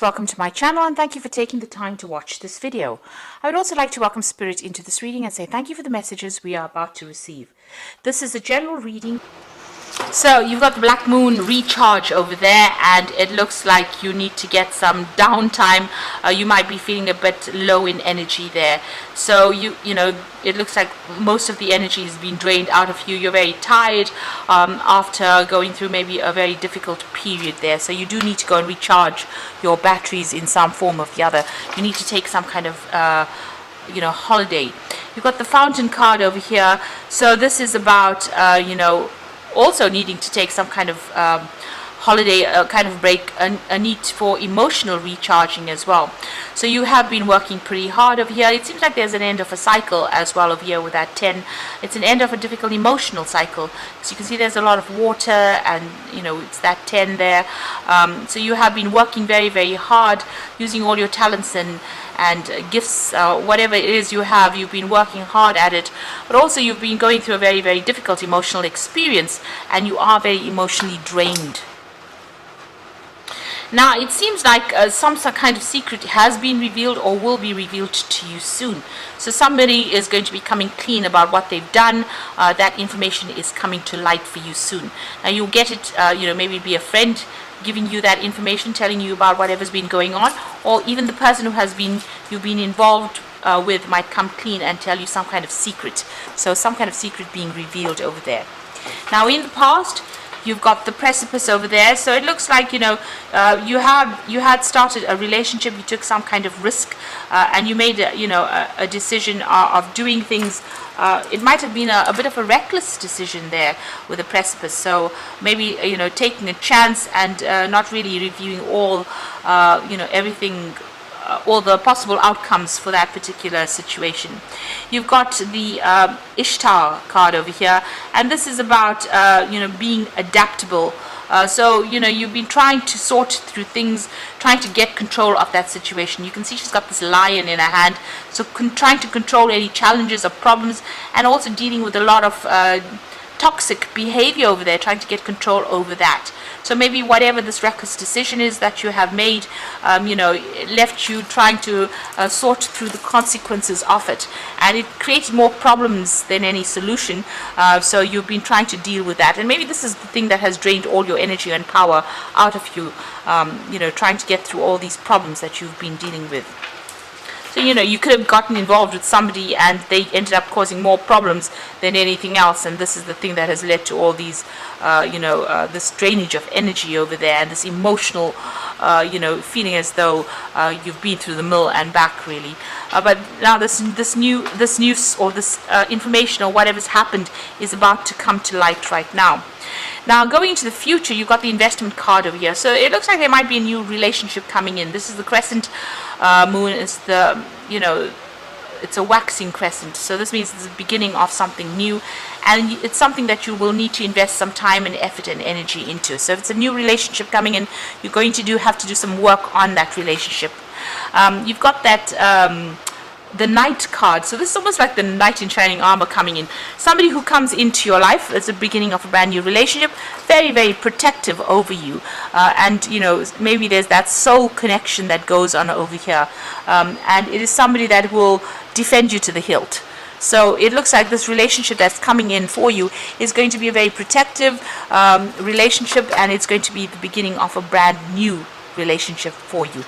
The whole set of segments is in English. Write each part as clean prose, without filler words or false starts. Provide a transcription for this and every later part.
Welcome to my channel and thank you for taking the time to watch this video. I would also like to welcome Spirit into this reading and say thank you for the messages we are about to receive. This is a general reading. So you've got the Black Moon recharge over there, and it looks like you need to get some downtime. You might be feeling a bit low in energy there. So you know, it looks like most of the energy has been drained out of you. You're very tired after going through maybe a very difficult period there. So you do need to go and recharge your batteries in some form or the other. You need to take some kind of holiday. You've got the Fountain card over here. So this is about also needing to take some kind of holiday, kind of break, a need for emotional recharging as well. So you have been working pretty hard over here. It seems like there's an end of a cycle as well over here with that 10. It's an end of a difficult emotional cycle. So you can see there's a lot of water, and it's that 10 there. So you have been working very, very hard, using all your talents and gifts, whatever it is you have. You've been working hard at it, but also you've been going through a very, very difficult emotional experience, and you are very emotionally drained. Now it seems like some kind of secret has been revealed or will be revealed to you soon. So somebody is going to be coming clean about what they've done. That information is coming to light for you soon. Now you'll get it, maybe be a friend giving you that information, telling you about whatever's been going on, or even the person who you've been involved with might come clean and tell you some kind of secret. So some kind of secret being revealed over there. Now in the past, you've got the precipice over there. So it looks like you had started a relationship. You took some kind of risk, and you made a decision of doing things. It might have been a bit of a reckless decision there with the precipice. So maybe taking a chance and not really reviewing all everything. All the possible outcomes for that particular situation. You've got the Ishtar card over here, and this is about being adaptable. So you've been trying to sort through things, trying to get control of that situation. You can see she's got this lion in her hand, so trying to control any challenges or problems, and also dealing with a lot of toxic behavior over there, trying to get control over that. So maybe whatever this reckless decision is that you have made, left you trying to sort through the consequences of it, and it created more problems than any solution. So you've been trying to deal with that, and maybe this is the thing that has drained all your energy and power out of you. Trying to get through all these problems that you've been dealing with. So you could have gotten involved with somebody and they ended up causing more problems than anything else, and this is the thing that has led to all these this drainage of energy over there, and this emotional feeling as though you've been through the mill and back, really. But now this news or this information or whatever's happened is about to come to light right now. Now, going into the future, you've got the investment card over here. So it looks like there might be a new relationship coming in. This is the crescent moon. It's the, it's a waxing crescent. So this means it's the beginning of something new. And it's something that you will need to invest some time and effort and energy into. So if it's a new relationship coming in, you're going to have to do some work on that relationship. You've got that... the Knight card. So this is almost like the knight in shining armor coming in. Somebody who comes into your life as the beginning of a brand new relationship, very, very protective over you. And maybe there's that soul connection that goes on over here. And it is somebody that will defend you to the hilt. So it looks like this relationship that's coming in for you is going to be a very protective relationship, and it's going to be the beginning of a brand new relationship for you.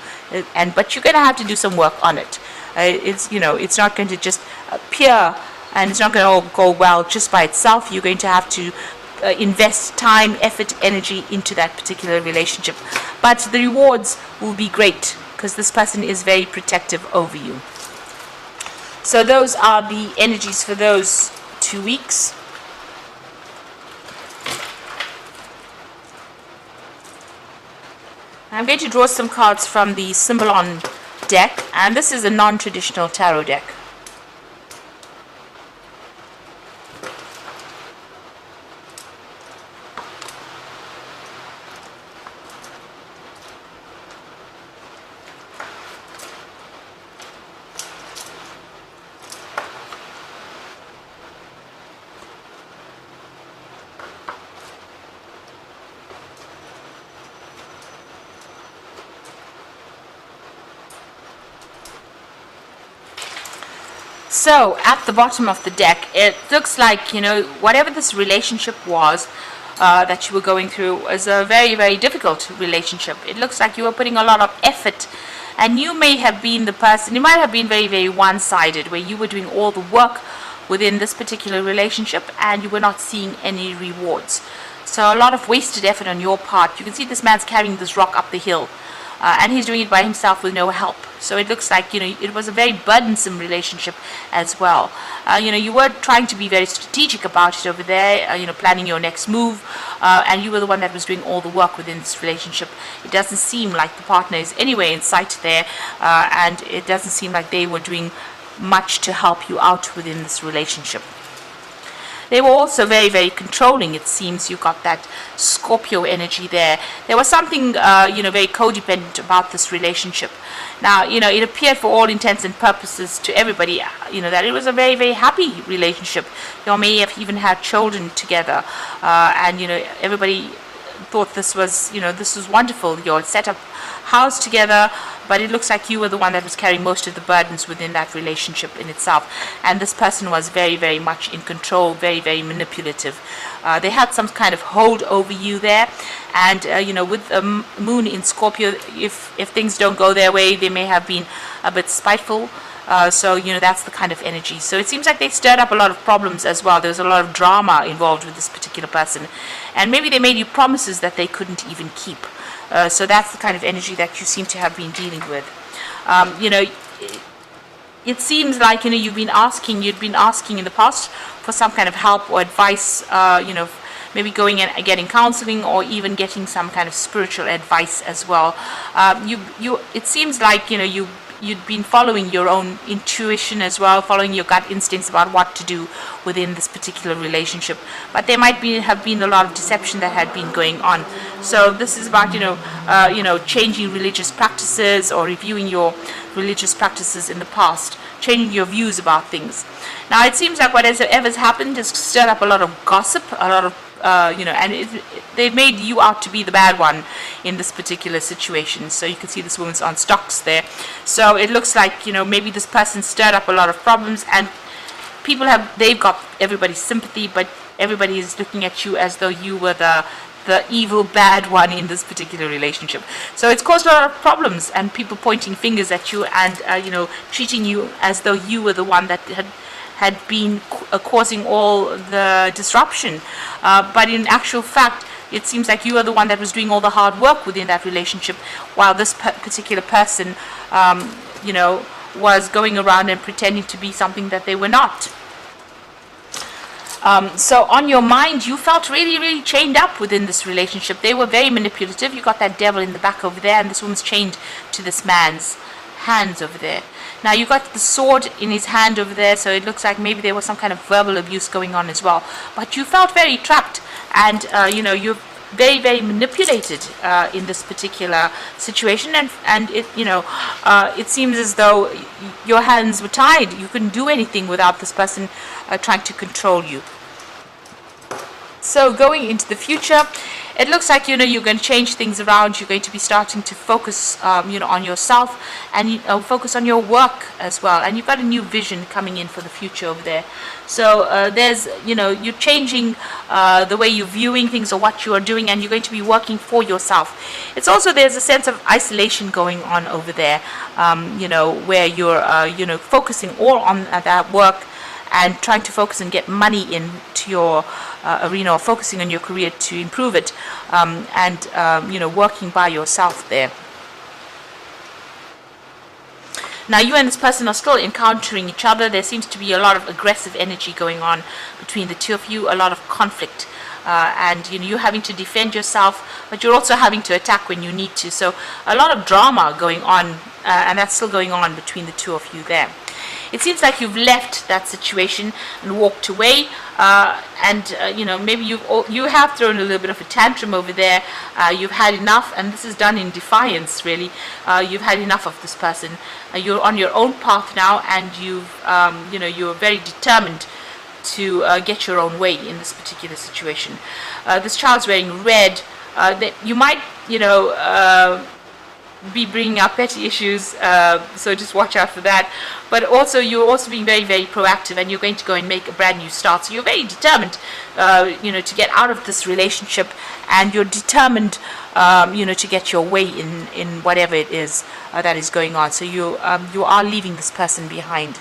But you're going to have to do some work on it. It's not going to just appear, and it's not going to all go well just by itself. You're going to have to invest time, effort, energy into that particular relationship. But the rewards will be great because this person is very protective over you. So those are the energies for those 2 weeks. I'm going to draw some cards from the Symbolon deck, and this is a non-traditional tarot deck. So at the bottom of the deck, it looks like, whatever this relationship was that you were going through was a very, very difficult relationship. It looks like you were putting a lot of effort, and you may have been the person, you might have been very, very one-sided, where you were doing all the work within this particular relationship and you were not seeing any rewards. So a lot of wasted effort on your part. You can see this man's carrying this rock up the hill. And he's doing it by himself with no help. So it looks like, it was a very burdensome relationship as well. You were trying to be very strategic about it over there, planning your next move, and you were the one that was doing all the work within this relationship. It doesn't seem like the partner is anywhere in sight there, and it doesn't seem like they were doing much to help you out within this relationship. They were also very, very controlling, it seems. You got that Scorpio energy there. There was something, very codependent about this relationship. Now, it appeared for all intents and purposes to everybody, that it was a very, very happy relationship. You may have even had children together. And, everybody thought this was wonderful. You all set up house together, but it looks like you were the one that was carrying most of the burdens within that relationship in itself. And this person was very, very much in control, very, very manipulative. They had some kind of hold over you there. And, with the moon in Scorpio, if things don't go their way, they may have been a bit spiteful. So, that's the kind of energy. So it seems like they stirred up a lot of problems as well. There was a lot of drama involved with this particular person. And maybe they made you promises that they couldn't even keep. So that's the kind of energy that you seem to have been dealing with. It seems like, you'd been asking in the past for some kind of help or advice, maybe going and getting counseling or even getting some kind of spiritual advice as well. It seems like, you'd been following your own intuition as well, following your gut instincts about what to do within this particular relationship. But there might have been a lot of deception that had been going on. So this is about, changing religious practices or reviewing your religious practices in the past, changing your views about things. Now, it seems like whatever's happened has stirred up a lot of gossip, a lot of they've made you out to be the bad one in this particular situation. So you can see this woman's on stocks there. So it looks like, maybe this person stirred up a lot of problems, and they've got everybody's sympathy, but everybody is looking at you as though you were the evil bad one in this particular relationship. So it's caused a lot of problems, and people pointing fingers at you and treating you as though you were the one that had been causing all the disruption. But in actual fact, it seems like you are the one that was doing all the hard work within that relationship, while this particular person, was going around and pretending to be something that they were not. So on your mind, you felt really, really chained up within this relationship. They were very manipulative. You got that devil in the back over there, and this woman's chained to this man's hands over there. Now, you got the sword in his hand over there, so it looks like maybe there was some kind of verbal abuse going on as well. But you felt very trapped, and, you're very, very manipulated in this particular situation. And it seems as though your hands were tied. You couldn't do anything without this person trying to control you. So going into the future, it looks like, you're going to change things around. You're going to be starting to focus, on yourself and focus on your work as well. And you've got a new vision coming in for the future over there. So there's, you're changing the way you're viewing things or what you are doing, and you're going to be working for yourself. It's also, there's a sense of isolation going on over there, where you're, focusing all on that work and trying to focus and get money into your arena, or focusing on your career to improve it, and working by yourself there. Now, you and this person are still encountering each other. There seems to be a lot of aggressive energy going on between the two of you, a lot of conflict, and you're having to defend yourself, but you're also having to attack when you need to. So a lot of drama going on, and that's still going on between the two of you there. It seems like you've left that situation and walked away, maybe you have thrown a little bit of a tantrum over there. You've had enough, and this is done in defiance, really. You've had enough of this person. You're on your own path now, and you're very determined to get your own way in this particular situation. This child's wearing red. You might, be bringing up petty issues, so just watch out for that. But also, you're also being very, very proactive, and you're going to go and make a brand new start. So you're very determined, to get out of this relationship, and you're determined, to get your way in whatever it is that is going on. So you are leaving this person behind.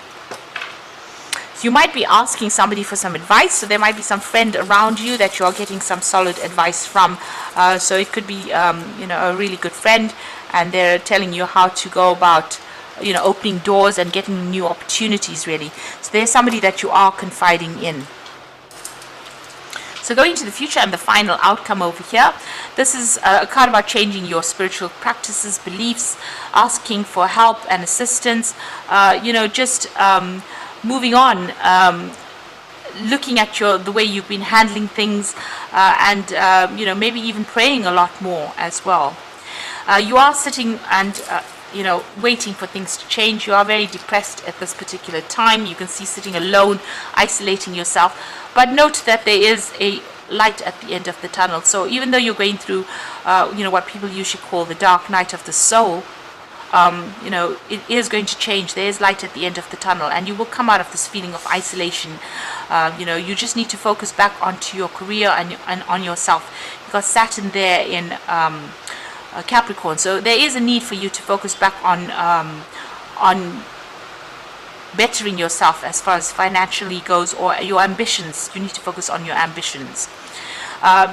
You might be asking somebody for some advice, so there might be some friend around you that you're getting some solid advice from. So it could be, a really good friend, and they're telling you how to go about, opening doors and getting new opportunities, really. So there's somebody that you are confiding in. So going to the future and the final outcome over here, this is a card about changing your spiritual practices, beliefs, asking for help and assistance, moving on, looking at the way you've been handling things, and maybe even praying a lot more as well. You are sitting and waiting for things to change. You are very depressed at this particular time. You can see sitting alone, isolating yourself. But note that there is a light at the end of the tunnel. So even though you're going through, what people usually call the dark night of the soul, it is going to change. There is light at the end of the tunnel, and you will come out of this feeling of isolation. You just need to focus back onto your career and on yourself, because Saturn there in Capricorn. So there is a need for you to focus back on bettering yourself as far as financially goes, or your ambitions. You need to focus on your ambitions.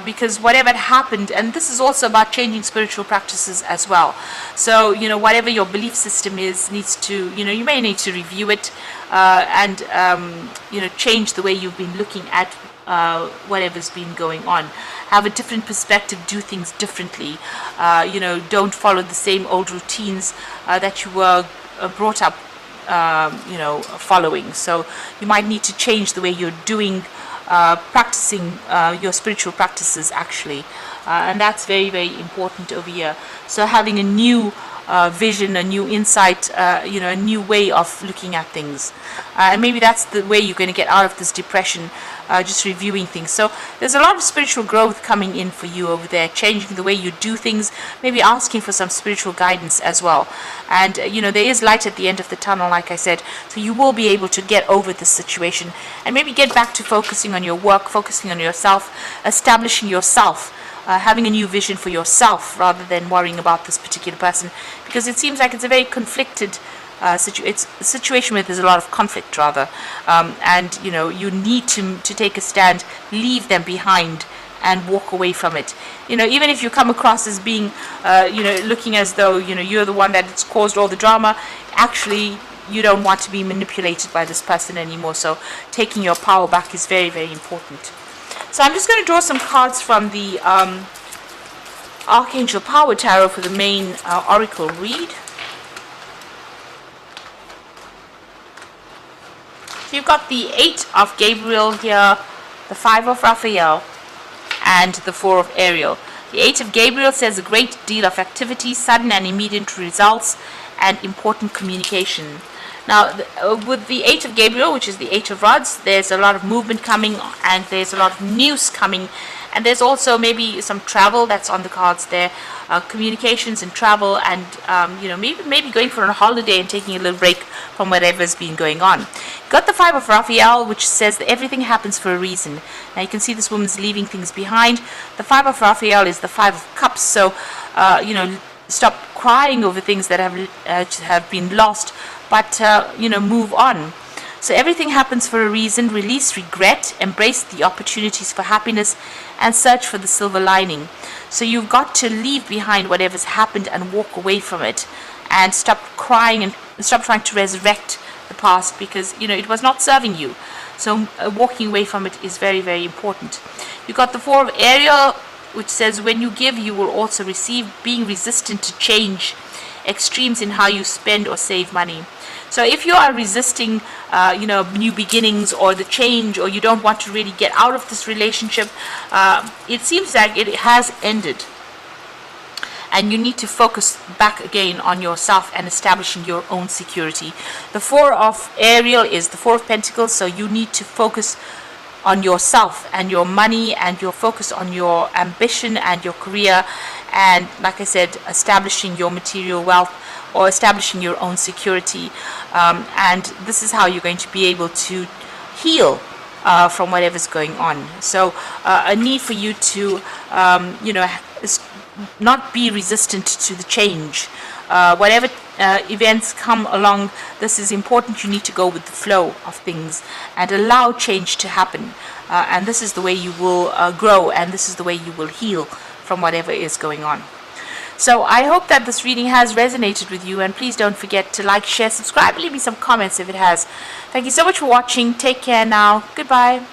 Because whatever happened, and this is also about changing spiritual practices as well. So, whatever your belief system is, needs to, you may need to review it, and, change the way you've been looking at whatever's been going on. Have a different perspective, do things differently. Don't follow the same old routines that you were brought up, following. So you might need to change the way you're doing, practicing your spiritual practices, actually. And that's very, very important over here. So having a new vision, a new insight, a new way of looking at things. And maybe that's the way you're going to get out of this depression, just reviewing things. So there's a lot of spiritual growth coming in for you over there, changing the way you do things, maybe asking for some spiritual guidance as well. And, there is light at the end of the tunnel, like I said, so you will be able to get over this situation and maybe get back to focusing on your work, focusing on yourself, establishing yourself. Having a new vision for yourself rather than worrying about this particular person, because it seems like it's a very conflicted it's a situation where there's a lot of conflict, rather, and you need to take a stand, leave them behind, and walk away from it. Even if you come across as being looking as though you're the one that's caused all the drama, actually you don't want to be manipulated by this person anymore. So taking your power back is very, very important. So I'm just going to draw some cards from the Archangel Power Tarot for the main oracle read. So you've got the 8 of Gabriel here, the 5 of Raphael, and the 4 of Ariel. The 8 of Gabriel says a great deal of activity, sudden and immediate results, and important communication. Now, with the 8 of Gabriel, which is the 8 of Rods, there's a lot of movement coming, and there's a lot of news coming, and there's also maybe some travel that's on the cards there, communications and travel, and maybe going for a holiday and taking a little break from whatever's been going on. Got the 5 of Raphael, which says that everything happens for a reason. Now you can see this woman's leaving things behind. The 5 of Raphael is the 5 of Cups, so stop crying over things that have been lost, but move on. So everything happens for a reason. Release regret, embrace the opportunities for happiness, and search for the silver lining. So you've got to leave behind whatever's happened and walk away from it, and stop crying and stop trying to resurrect the past, because it was not serving you. So walking away from it is very, very important. You've got the 4 of Ariel, which says when you give, you will also receive, being resistant to change, extremes in how you spend or save money. So if you are resisting, new beginnings or the change, or you don't want to really get out of this relationship, it seems like it has ended. And you need to focus back again on yourself and establishing your own security. The 4 of Ariel is the 4 of Pentacles, so you need to focus on yourself and your money, and your focus on your ambition and your career, and, like I said, establishing your material wealth or establishing your own security. And this is how you're going to be able to heal from whatever's going on. So a need for you to, not be resistant to the change. Whatever events come along, this is important. You need to go with the flow of things and allow change to happen. And this is the way you will grow, and this is the way you will heal from whatever is going on. So I hope that this reading has resonated with you, and please don't forget to like, share, subscribe, leave me some comments if it has. Thank you so much for watching. Take care now. Goodbye.